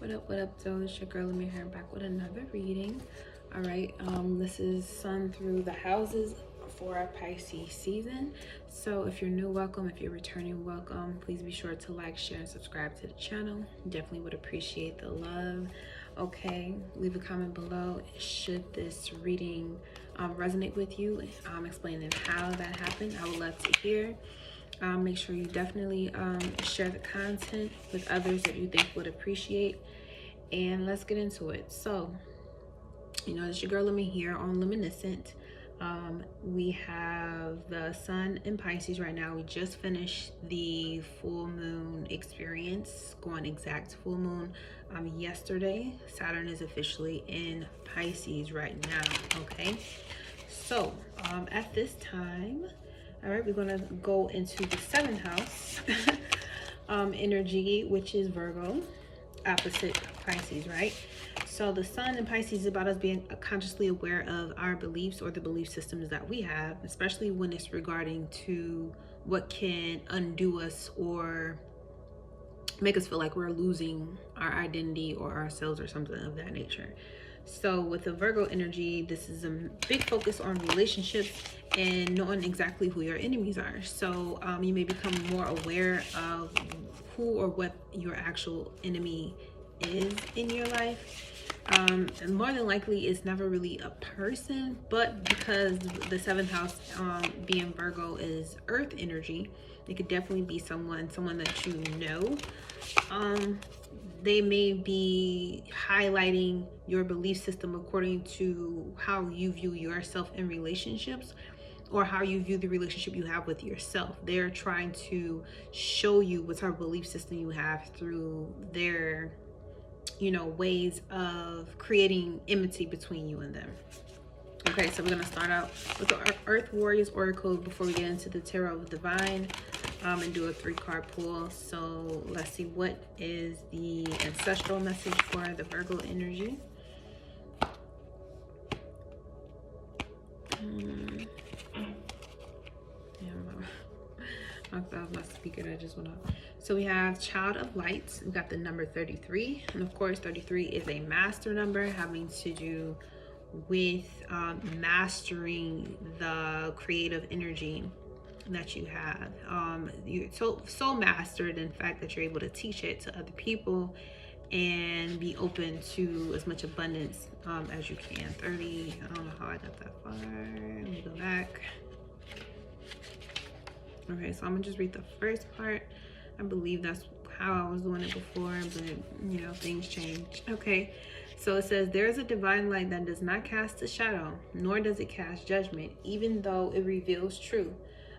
What up, so it's your girl, let me here back with another reading. All right, this is sun through the houses for our Pisces season. So if you're new, welcome. If you're returning, welcome. Please be sure to like, share, and subscribe to the channel. Definitely would appreciate the love. Okay, leave a comment below should this reading resonate with you. Explaining how that happened, I would love to hear. Make sure you definitely share the content with others that you think would appreciate, and let's get into it. So, you know, it's your girl Lemmy here on Luminescent. We have the sun in Pisces right now. We just finished the full moon experience, going exact full moon yesterday. Saturn is officially in Pisces right now. Okay, so at this time, all right, we're gonna go into the 7th house energy, which is Virgo, opposite Pisces, right? So the sun in Pisces is about us being consciously aware of our beliefs or the belief systems that we have, especially when it's regarding to what can undo us or make us feel like we're losing our identity or ourselves or something of that nature. So with the Virgo energy, this is a big focus on relationships and knowing exactly who your enemies are. So you may become more aware of who or what your actual enemy is in your life. And more than likely, it's never really a person, but because the 7th house being Virgo is earth energy, it could definitely be someone that you know. They may be highlighting your belief system according to how you view yourself in relationships, or how you view the relationship you have with yourself. They're trying to show you what type of belief system you have through their, you know, ways of creating enmity between you and them. Okay, so we're going to start out with the Earth Warriors Oracle before we get into the Tarot of Divine, and do a 3-card pull. So let's see, what is the ancestral message for the Virgo energy? That was my speaker that just went off. So we have Child of Light. We got the number 33, and of course 33 is a master number, having to do with mastering the creative energy that you have. You're so mastered, in fact, that you're able to teach it to other people and be open to as much abundance as you can. 30, I don't know how I got that far. Let me go back. Okay, so I'm gonna just read the first part. I believe that's how I was doing it before, but you know, things change. Okay, so it says, there is a divine light that does not cast a shadow, nor does it cast judgment, even though it reveals truth.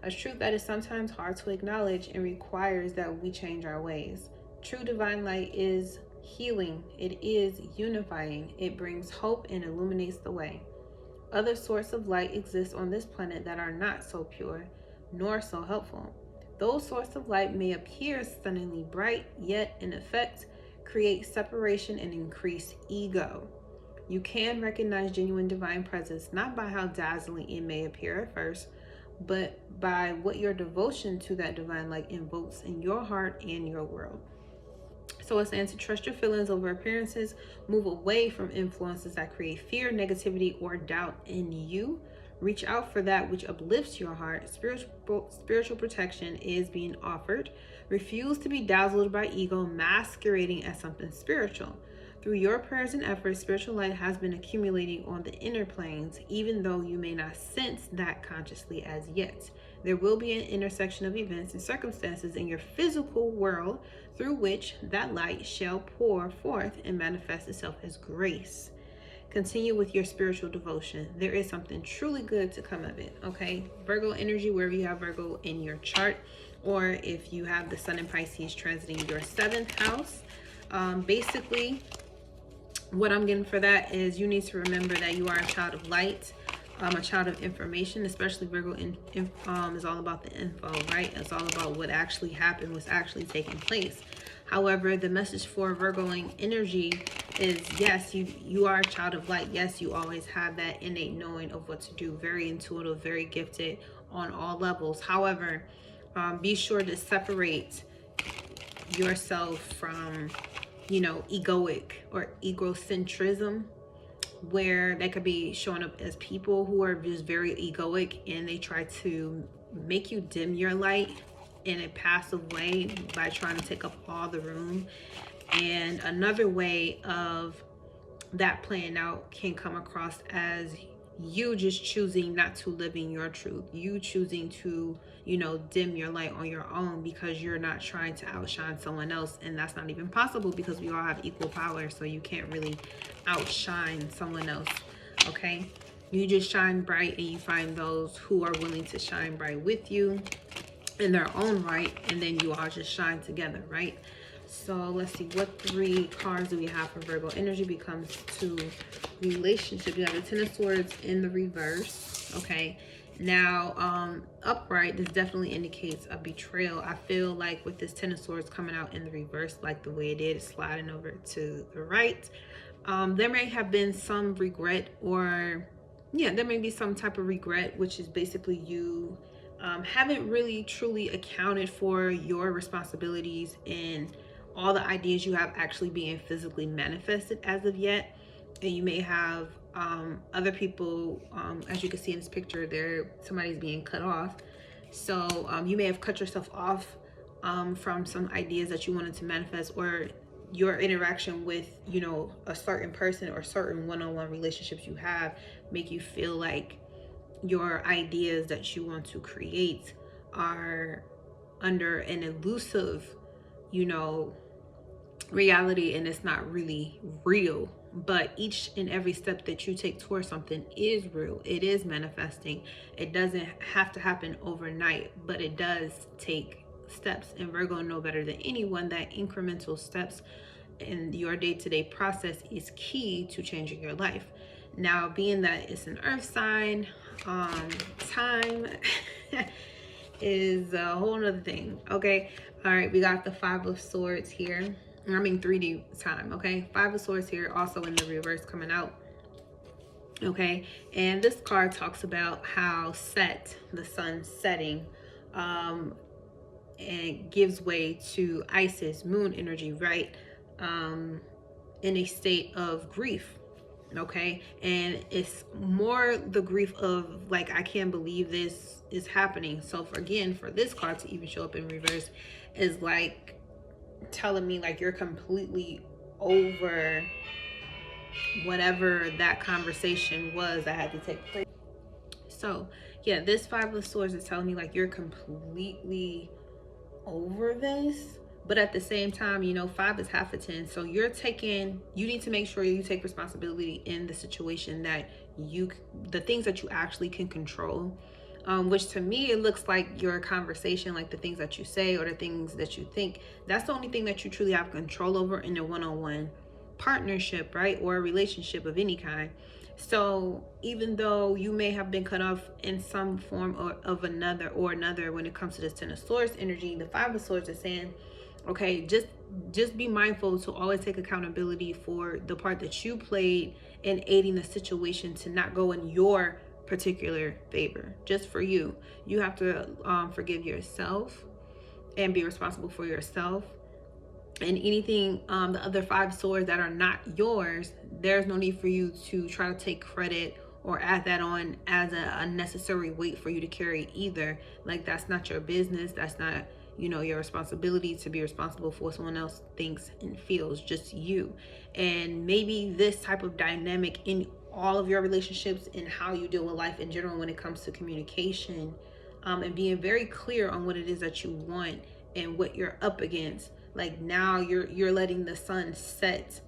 A truth that is sometimes hard to acknowledge and requires that we change our ways. True divine light is healing. It is unifying. It brings hope and illuminates the way. Other sources of light exist on this planet that are not so pure, nor so helpful. Those sources of light may appear stunningly bright, yet in effect create separation and increase ego. You can recognize genuine divine presence not by how dazzling it may appear at first, but by what your devotion to that divine light invokes in your heart and your world. So it's saying to trust your feelings over appearances, move away from influences that create fear, negativity, or doubt in you. Reach out for that which uplifts your heart. Spiritual protection is being offered. Refuse to be dazzled by ego masquerading as something spiritual. Through your prayers and efforts, spiritual light has been accumulating on the inner planes, even though you may not sense that consciously as yet. There will be an intersection of events and circumstances in your physical world through which that light shall pour forth and manifest itself as grace. Continue with your spiritual devotion. There is something truly good to come of it. Okay, Virgo energy, wherever you have Virgo in your chart, or if you have the sun in Pisces transiting your 7th house, basically what I'm getting for that is you need to remember that you are a child of light, a child of information. Especially Virgo is all about the info, right? It's all about what actually happened, what's actually taking place. However, the message for Virgoing energy is, yes, you are a child of light. Yes, you always have that innate knowing of what to do. Very intuitive, very gifted on all levels. However, be sure to separate yourself from you know, egoic or egocentrism, where they could be showing up as people who are just very egoic, and they try to make you dim your light in a passive way by trying to take up all the room. And another way of that playing out can come across as you just choosing not to live in your truth, you choosing to, you know, dim your light on your own because you're not trying to outshine someone else. And that's not even possible because we all have equal power, so you can't really outshine someone else. Okay, you just shine bright, and you find those who are willing to shine bright with you in their own right, and then you all just shine together, right? So let's see, what 3 cards do we have for Virgo energy becomes to relationship? You have the Ten of Swords in the reverse. Okay, now upright, this definitely indicates a betrayal. I feel like with this Ten of Swords coming out in the reverse, like the way it did, sliding over to the right, there may have been some regret, or yeah, there may be some type of regret, which is basically you haven't really truly accounted for your responsibilities and all the ideas you have actually being physically manifested as of yet. And you may have other people, as you can see in this picture there, somebody's being cut off. So you may have cut yourself off from some ideas that you wanted to manifest, or your interaction with, you know, a certain person or certain one-on-one relationships you have make you feel like your ideas that you want to create are under an elusive, you know, reality, and it's not really real. But each and every step that you take towards something is real. It is manifesting. It doesn't have to happen overnight, but it does take steps. And Virgo know better than anyone that incremental steps in your day-to-day process is key to changing your life. Now, being that it's an earth sign, time is a whole nother thing. Okay, all right, we got the Five of Swords here. I mean 3D time. Okay, Five of Swords here, also in the reverse coming out. Okay, and this card talks about how the sun setting and gives way to Isis, moon energy, right? In a state of grief. Okay, and it's more the grief of like, I can't believe this is happening. So for this card to even show up in reverse is like telling me like you're completely over whatever that conversation was that had to take place. So yeah, this Five of Swords is telling me like you're completely over this. But at the same time, you know, 5 is half a 10. So you need to make sure you take responsibility in the situation that the things that you actually can control. Which to me, it looks like your conversation, like the things that you say or the things that you think, that's the only thing that you truly have control over in a one-on-one partnership, right? Or a relationship of any kind. So even though you may have been cut off in some form or another when it comes to this Ten of Swords energy, the Five of Swords is saying, okay, just be mindful to always take accountability for the part that you played in aiding the situation to not go in your particular favor. Just for you have to forgive yourself and be responsible for yourself. And anything, the other 5 swords that are not yours, there's no need for you to try to take credit or add that on as a unnecessary weight for you to carry either. Like, that's not your business. That's not, you know, your responsibility to be responsible for what someone else thinks and feels, just you. And maybe this type of dynamic in all of your relationships and how you deal with life in general when it comes to communication, and being very clear on what it is that you want and what you're up against. Like, now you're letting the sun set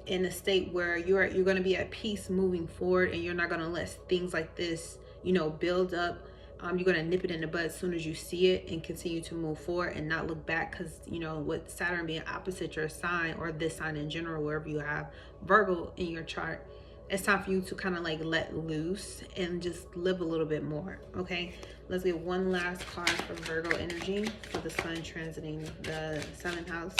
in a state where you're going to be at peace moving forward, and you're not going to let things like this, you know, build up. You're going to nip it in the bud as soon as you see it and continue to move forward and not look back. Because, you know, with Saturn being opposite your sign, or this sign in general, wherever you have Virgo in your chart, it's time for you to kind of like let loose and just live a little bit more. Okay, let's get one last card for Virgo energy for the sun transiting the 7th house.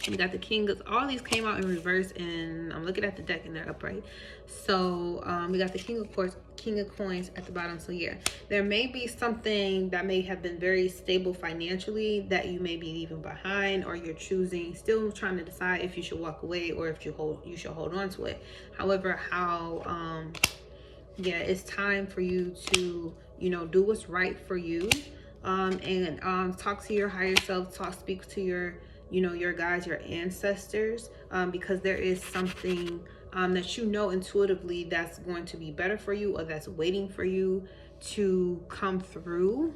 We got the King of, all these came out in reverse, and I'm looking at the deck and they're upright. So we got the King of Coins at the bottom. So yeah, there may be something that may have been very stable financially that you may be leaving behind, or you're choosing, still trying to decide if you should walk away or if you should hold on to it. However, yeah, it's time for you to, you know, do what's right for you, and talk to your higher self, speak to your, you know, your guides, your ancestors, because there is something that you know intuitively that's going to be better for you, or that's waiting for you to come through.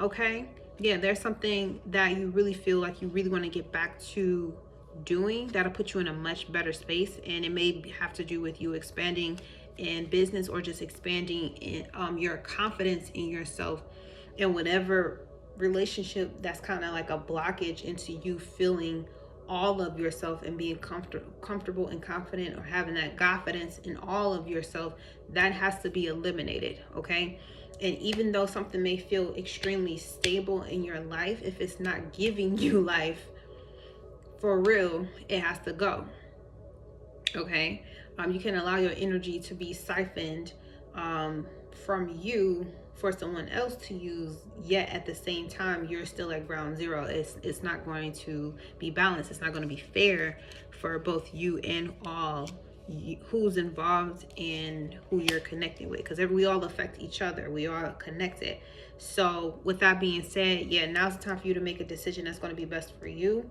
Okay, yeah, there's something that you really feel like you really want to get back to doing that'll put you in a much better space, and it may have to do with you expanding in business, or just expanding in your confidence in yourself, in whatever relationship that's kind of like a blockage into you feeling all of yourself and being comfortable and confident, or having that confidence in all of yourself. That has to be eliminated. Okay, and even though something may feel extremely stable in your life, if it's not giving you life for real, it has to go. Okay, you can allow your energy to be siphoned from you for someone else to use, yet at the same time you're still at ground zero. It's not going to be balanced. It's not going to be fair for both you and all who's involved and who you're connecting with, because we all affect each other. We are connected. So with that being said, yeah, now's the time for you to make a decision that's going to be best for you.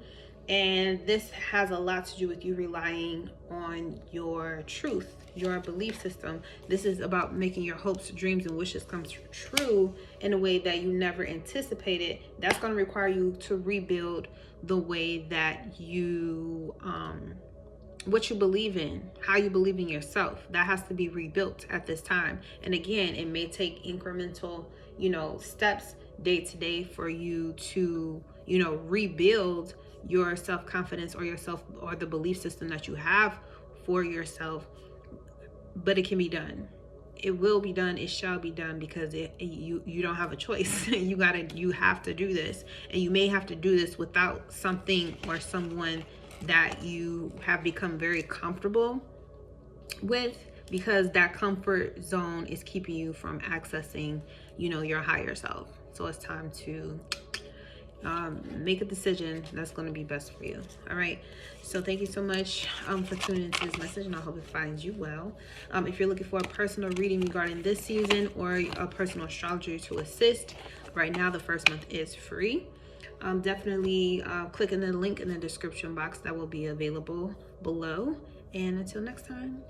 And this has a lot to do with you relying on your truth, your belief system. This is about making your hopes, dreams, and wishes come true in a way that you never anticipated. That's going to require you to rebuild the way that you, what you believe in, how you believe in yourself. That has to be rebuilt at this time. And again, it may take incremental, you know, steps day to day for you to, you know, rebuild your self-confidence, or yourself, or the belief system that you have for yourself. But it can be done. It will be done. It shall be done, because you don't have a choice. You have to do this, and you may have to do this without something or someone that you have become very comfortable with, because that comfort zone is keeping you from accessing, you know, your higher self. So it's time to make a decision that's going to be best for you. All right, so thank you so much for tuning into this message, and I hope it finds you well. If you're looking for a personal reading regarding this season, or a personal astrologer to assist, right now the first month is free. Definitely click in the link in the description box that will be available below, and until next time.